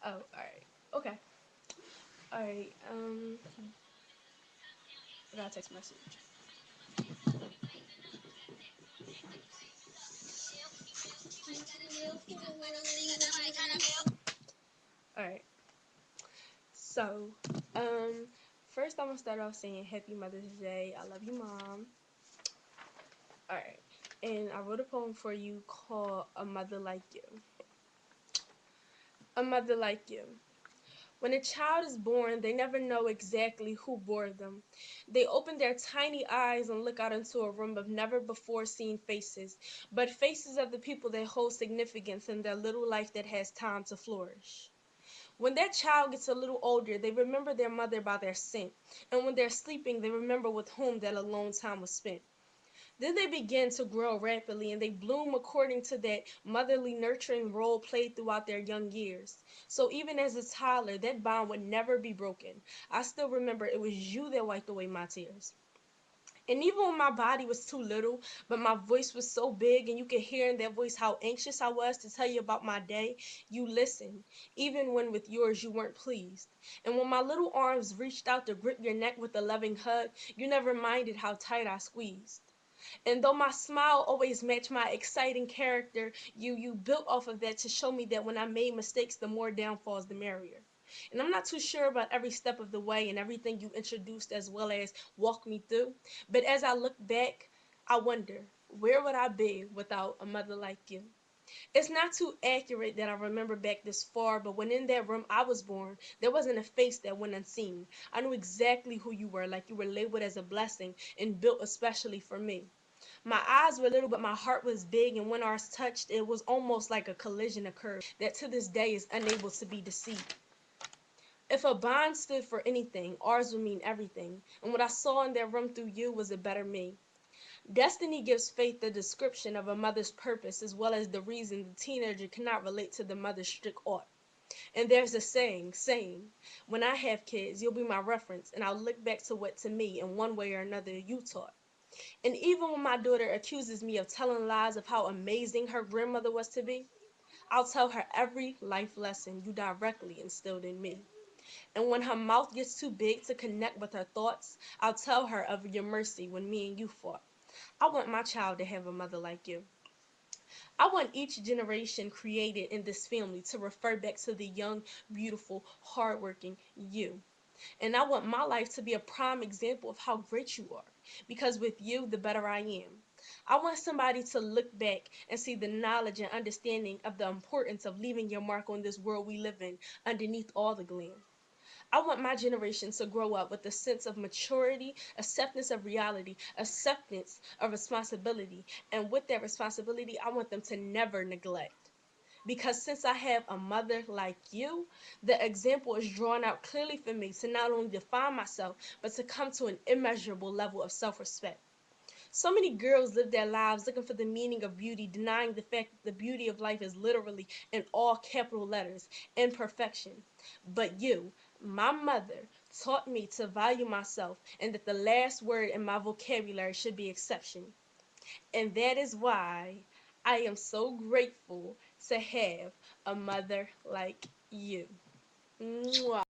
Oh, alright. Okay. Alright, I got a text message. Alright. So, um, first I'm gonna start off saying Happy Mother's Day. I love you, Mom. Alright. And I wrote a poem for you called A Mother Like You. A mother like you. When a child is born, they never know exactly who bore them. They open their tiny eyes and look out into a room of never before seen faces, but faces of the people that hold significance in their little life that has time to flourish. When that child gets a little older, they remember their mother by their scent, and when they're sleeping, they remember with whom that alone time was spent. Then they begin to grow rapidly and they bloom according to that motherly nurturing role played throughout their young years. So even as a toddler, that bond would never be broken. I still remember it was you that wiped away my tears. And even when my body was too little, but my voice was so big, and you could hear in that voice how anxious I was to tell you about my day, you listened, even when with yours you weren't pleased. And when my little arms reached out to grip your neck with a loving hug, you never minded how tight I squeezed. And though my smile always matched my exciting character, you built off of that to show me that when I made mistakes, the more downfalls, the merrier. And I'm not too sure about every step of the way and everything you introduced as well as walked me through. But as I look back, I wonder, where would I be without a mother like you? It's not too accurate that I remember back this far, but when in that room I was born, there wasn't a face that went unseen. I knew exactly who you were, like you were labeled as a blessing and built especially for me. My eyes were little, but my heart was big, and when ours touched, it was almost like a collision occurred that to this day is unable to be deceived. If a bond stood for anything, ours would mean everything, and what I saw in that room through you was a better me. Destiny gives faith the description of a mother's purpose as well as the reason the teenager cannot relate to the mother's strict ought. And there's a saying, when I have kids, you'll be my reference, and I'll look back to what to me in one way or another you taught. And even when my daughter accuses me of telling lies of how amazing her grandmother was to be, I'll tell her every life lesson you directly instilled in me. And when her mouth gets too big to connect with her thoughts, I'll tell her of your mercy when me and you fought. I want my child to have a mother like you. I want each generation created in this family to refer back to the young, beautiful, hardworking you. And I want my life to be a prime example of how great you are, because with you, the better I am. I want somebody to look back and see the knowledge and understanding of the importance of leaving your mark on this world we live in underneath all the glam. I want my generation to grow up with a sense of maturity, acceptance of reality, acceptance of responsibility. And with that responsibility, I want them to never neglect. Because since I have a mother like you, the example is drawn out clearly for me to not only define myself, but to come to an immeasurable level of self respect. So many girls live their lives looking for the meaning of beauty, denying the fact that the beauty of life is literally in all capital letters, imperfection. But you, my mother, taught me to value myself and that the last word in my vocabulary should be exception. And that is why I am so grateful to have a mother like you. Mwah.